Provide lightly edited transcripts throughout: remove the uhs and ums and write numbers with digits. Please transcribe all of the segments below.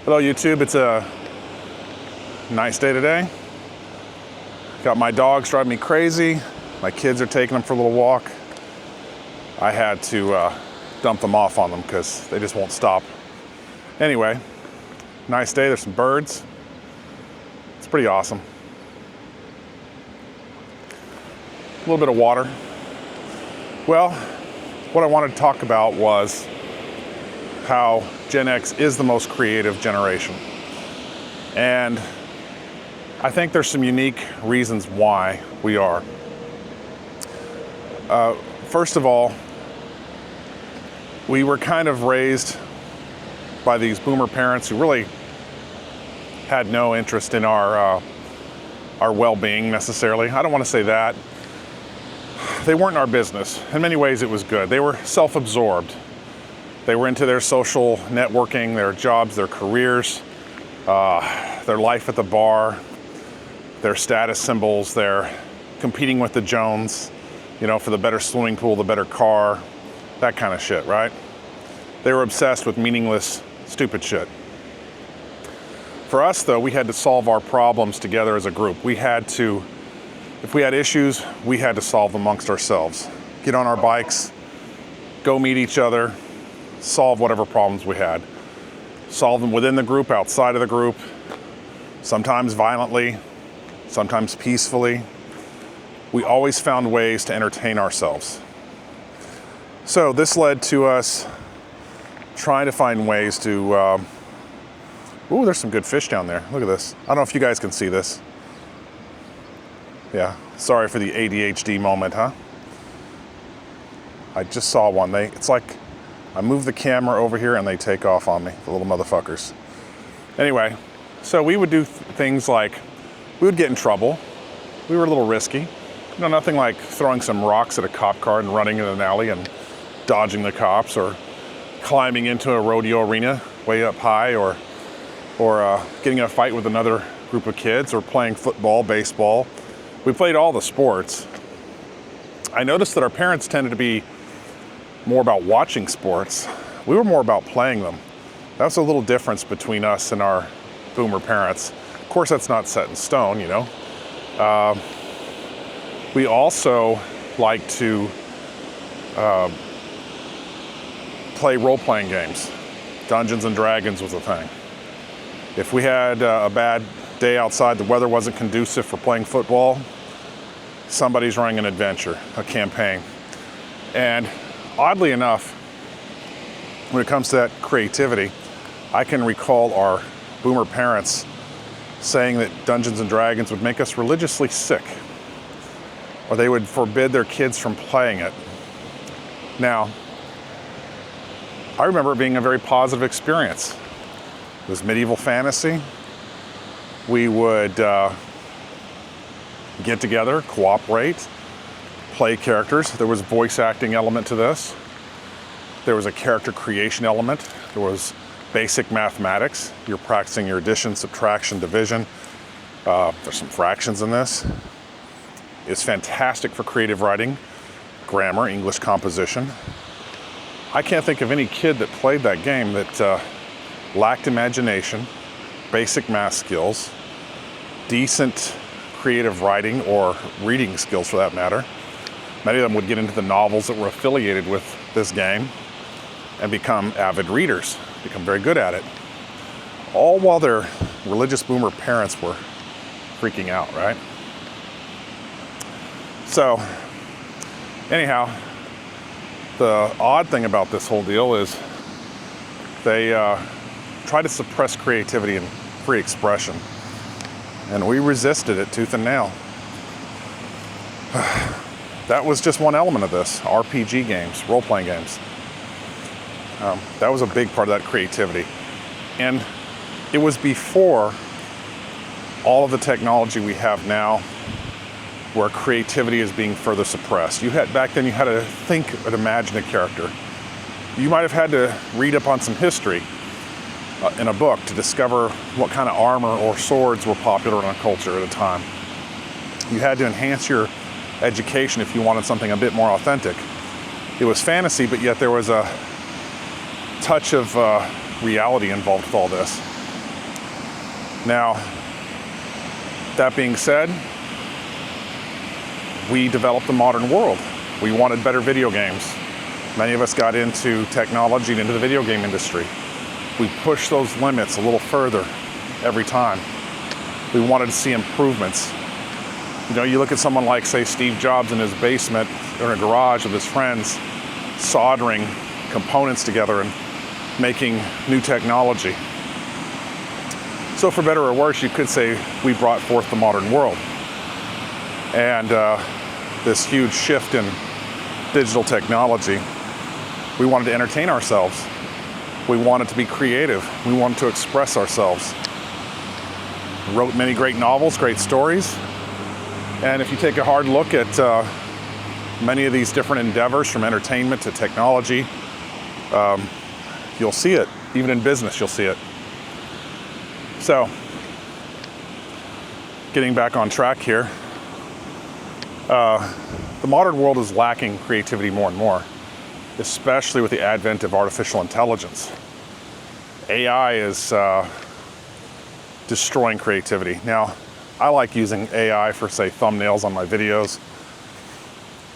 Hello YouTube, it's a nice day today. Got my dogs driving me crazy. My kids are taking them for a little walk. I had to dump them off on them because they just won't stop. Anyway, nice day, there's some birds. It's pretty awesome. A little bit of water. Well, what I wanted to talk about was how Gen X is the most creative generation. And I think there's some unique reasons why we are. First of all, we were kind of raised by these boomer parents who really had no interest in our well-being necessarily. I don't want to say that. They weren't in our business. In many ways, it was good. They were self-absorbed. They were into their social networking, their jobs, their careers, their life at the bar, their status symbols, their competing with the Jones, for the better swimming pool, the better car, that kind of shit, right? They were obsessed with meaningless, stupid shit. For us, though, we had to solve our problems together as a group. If we had issues, we had to solve them amongst ourselves. Get on our bikes, go meet each other, solve whatever problems we had. Solve them within the group, outside of the group, sometimes violently, sometimes peacefully. We always found ways to entertain ourselves. So this led to us trying to find ways to, ooh, there's some good fish down there. Look at this. I don't know if you guys can see this. Yeah, sorry for the ADHD moment, huh? I just saw one. It's like I move the camera over here and they take off on me, the little motherfuckers. Anyway, so we would do things like, we would get in trouble. We were a little risky. Nothing like throwing some rocks at a cop car and running in an alley and dodging the cops, or climbing into a rodeo arena way up high, or getting in a fight with another group of kids, or playing football, baseball. We played all the sports. I noticed that our parents tended to be more about watching sports. We were more about playing them. That's a little difference between us and our boomer parents. Of course, that's not set in stone, We also like to play role-playing games. Dungeons and Dragons was a thing. If we had a bad day outside, the weather wasn't conducive for playing football, somebody's running an adventure, a campaign. And oddly enough, when it comes to that creativity, I can recall our boomer parents saying that Dungeons and Dragons would make us religiously sick, or they would forbid their kids from playing it. Now, I remember it being a very positive experience. It was medieval fantasy. We would get together, cooperate, play characters. There was a voice acting element to this. There was a character creation element. There was basic mathematics. You're practicing your addition, subtraction, division. There's some fractions in this. It's fantastic for creative writing, grammar, English composition. I can't think of any kid that played that game that lacked imagination, basic math skills, decent creative writing or reading skills for that matter. Many of them would get into the novels that were affiliated with this game and become avid readers, become very good at it. All while their religious boomer parents were freaking out, right? So, anyhow, the odd thing about this whole deal is they try to suppress creativity and free expression. And we resisted it tooth and nail. That was just one element of this. RPG games, role-playing games. That was a big part of that creativity. And it was before all of the technology we have now, where creativity is being further suppressed. Back then you had to think and imagine a character. You might have had to read up on some history in a book to discover what kind of armor or swords were popular in a culture at a time. You had to enhance your education if you wanted something a bit more authentic. It was fantasy, but yet there was a touch of reality involved with all this. Now, that being said, we developed the modern world. We wanted better video games. Many of us got into technology and into the video game industry. We pushed those limits a little further every time. We wanted to see improvements. You know, you look at someone like, say, Steve Jobs in his basement or in a garage with his friends, soldering components together and making new technology. So for better or worse, you could say we brought forth the modern world. And this huge shift in digital technology, we wanted to entertain ourselves. We wanted to be creative. We wanted to express ourselves. We wrote many great novels, great stories. And if you take a hard look at many of these different endeavors, from entertainment to technology, you'll see it. Even in business, you'll see it. So, getting back on track here, the modern world is lacking creativity more and more, especially with the advent of artificial intelligence. AI is destroying creativity. Now, I like using AI for, say, thumbnails on my videos,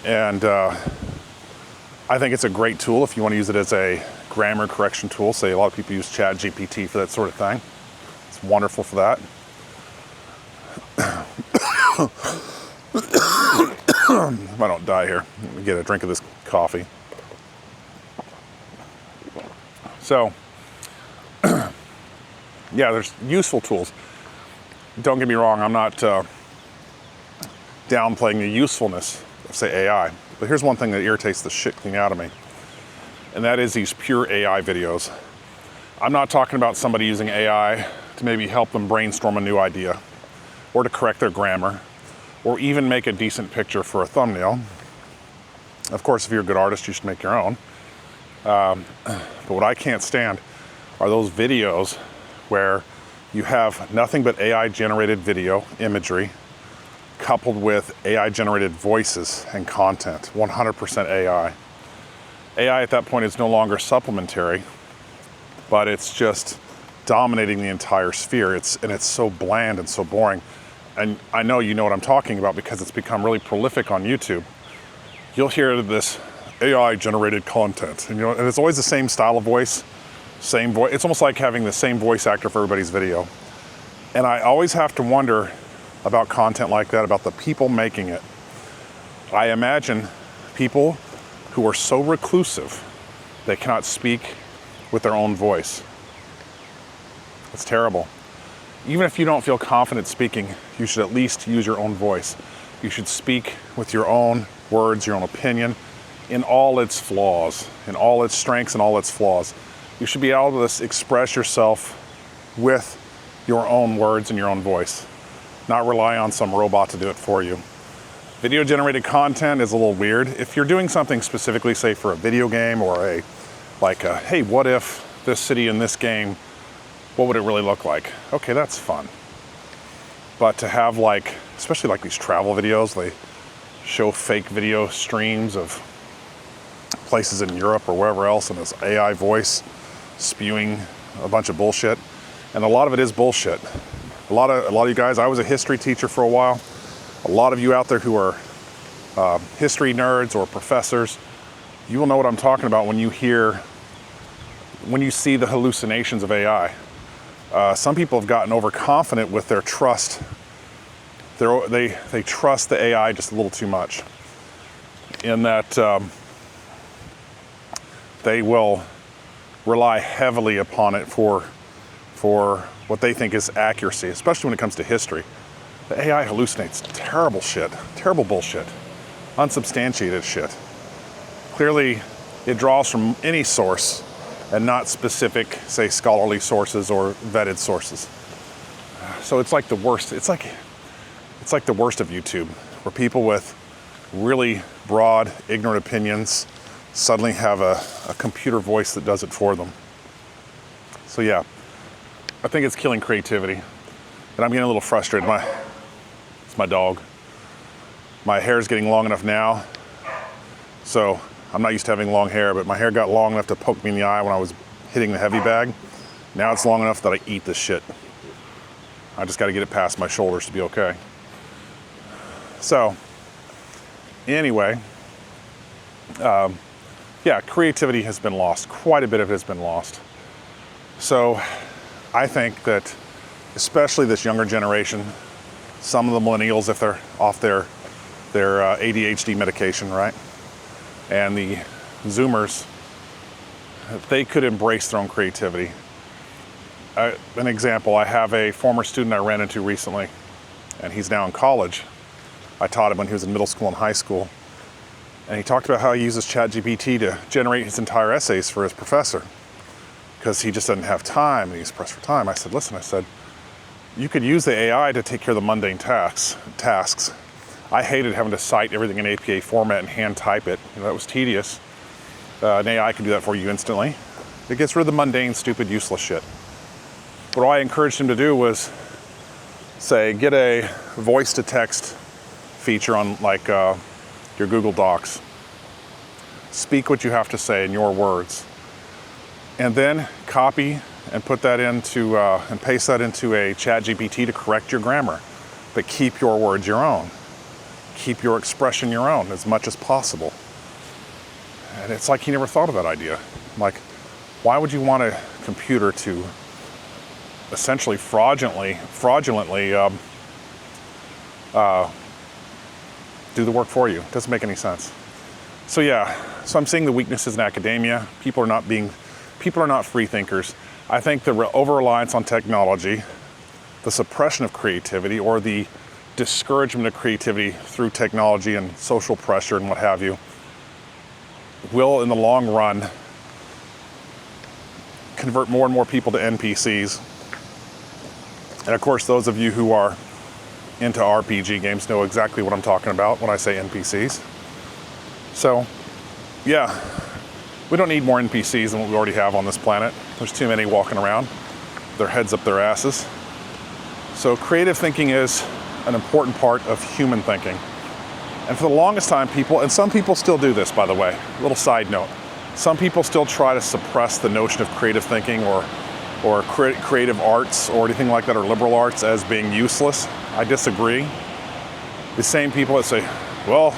and I think it's a great tool if you want to use it as a grammar correction tool. Say a lot of people use ChatGPT for that sort of thing. It's wonderful for that. If I don't die here, let me get a drink of this coffee. So, yeah, there's useful tools. Don't get me wrong, I'm not downplaying the usefulness of, say, AI. But here's one thing that irritates the shit clean out of me, and that is these pure AI videos. I'm not talking about somebody using AI to maybe help them brainstorm a new idea, or to correct their grammar, or even make a decent picture for a thumbnail. Of course, if you're a good artist, you should make your own. But what I can't stand are those videos where you have nothing but AI-generated video imagery coupled with AI-generated voices and content, 100% AI. AI at that point is no longer supplementary, but it's just dominating the entire sphere. And it's so bland and so boring. And I know you know what I'm talking about because it's become really prolific on YouTube. You'll hear this AI-generated content, and it's always the same style of voice, same voice. It's almost like having the same voice actor for everybody's video. And I always have to wonder about content like that, about the people making it. I imagine people who are so reclusive they cannot speak with their own voice. It's terrible. Even if you don't feel confident speaking, you should at least use your own voice. You should speak with your own words, your own opinion, in all its flaws, in all its strengths and all its flaws. You should be able to express yourself with your own words and your own voice, not rely on some robot to do it for you. Video-generated content is a little weird. If you're doing something specifically, say for a video game or hey, what if this city in this game, what would it really look like? Okay, that's fun. But to have especially like these travel videos, they show fake video streams of places in Europe or wherever else, and this AI voice spewing a bunch of bullshit. And a lot of it is bullshit. A lot of you guys, I was a history teacher for a while. A lot of you out there who are history nerds or professors, you will know what I'm talking about when you see the hallucinations of AI. Some people have gotten overconfident with their trust. They trust the AI just a little too much, in that they will rely heavily upon it for what they think is accuracy, especially when it comes to history. The AI hallucinates terrible shit, terrible bullshit, unsubstantiated shit. Clearly, it draws from any source and not specific, say, scholarly sources or vetted sources. So it's like the worst. It's like the worst of YouTube, where people with really broad, ignorant opinions suddenly have a computer voice that does it for them. So yeah, I think it's killing creativity. And I'm getting a little frustrated. It's my dog. My hair is getting long enough now, so I'm not used to having long hair, but my hair got long enough to poke me in the eye when I was hitting the heavy bag. Now it's long enough that I eat this shit. I just got to get it past my shoulders to be okay. So, anyway, yeah, creativity has been lost. Quite a bit of it has been lost. So, I think that, especially this younger generation, some of the millennials, if they're off their ADHD medication, right, and the Zoomers, they could embrace their own creativity. An example, I have a former student I ran into recently, and he's now in college. I taught him when he was in middle school and high school. And he talked about how he uses ChatGPT to generate his entire essays for his professor because he just doesn't have time and he's pressed for time. I said, listen, you could use the AI to take care of the mundane tasks. I hated having to cite everything in APA format and hand type it. That was tedious. An AI can do that for you instantly. It gets rid of the mundane, stupid, useless shit. What I encouraged him to do was say, get a voice to text feature on like your Google Docs. Speak what you have to say in your words. And then copy and put that into, and paste that into a ChatGPT to correct your grammar. But keep your words your own. Keep your expression your own as much as possible. And it's like he never thought of that idea. Like, why would you want a computer to essentially fraudulently do the work for you? It doesn't make any sense. So yeah, so I'm seeing the weaknesses in academia. People are not free thinkers. I think the over-reliance on technology, the suppression of creativity, or the discouragement of creativity through technology and social pressure and what have you, will in the long run convert more and more people to NPCs. And of course, those of you who are into RPG games know exactly what I'm talking about when I say NPCs. So, yeah, we don't need more NPCs than what we already have on this planet. There's too many walking around, their heads up their asses. So creative thinking is an important part of human thinking. And for the longest time, and some people still do this, by the way, little side note, some people still try to suppress the notion of creative thinking or creative arts or anything like that, or liberal arts, as being useless. I disagree. The same people that say, well,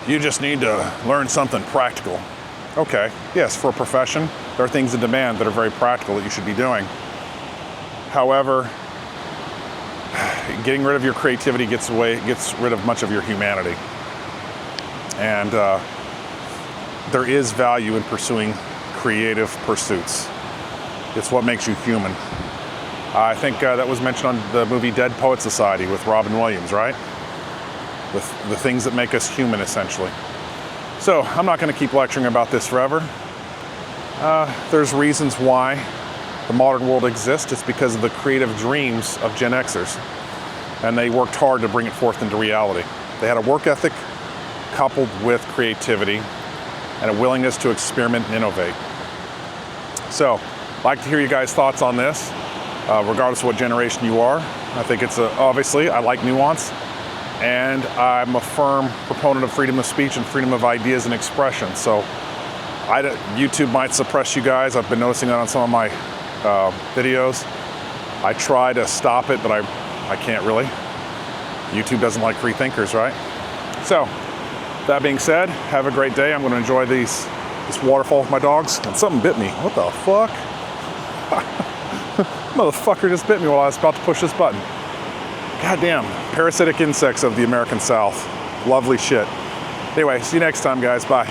you just need to learn something practical. Okay, yes, for a profession, there are things in demand that are very practical that you should be doing. However, getting rid of your creativity gets rid of much of your humanity. And there is value in pursuing creative pursuits. It's what makes you human. I think that was mentioned on the movie Dead Poets Society with Robin Williams, right? With the things that make us human, essentially. So I'm not going to keep lecturing about this forever. There's reasons why the modern world exists. It's because of the creative dreams of Gen Xers. And they worked hard to bring it forth into reality. They had a work ethic coupled with creativity and a willingness to experiment and innovate. So, I'd like to hear you guys' thoughts on this, regardless of what generation you are. I think it's obviously, I like nuance, and I'm a firm proponent of freedom of speech and freedom of ideas and expression. So, YouTube might suppress you guys. I've been noticing that on some of my videos. I try to stop it, but I can't really. YouTube doesn't like free thinkers, right? So, that being said, have a great day. I'm going to enjoy this waterfall with my dogs. And something bit me. What the fuck? Motherfucker just bit me while I was about to push this button. Goddamn. Parasitic insects of the American South. Lovely shit. Anyway, see you next time, guys. Bye.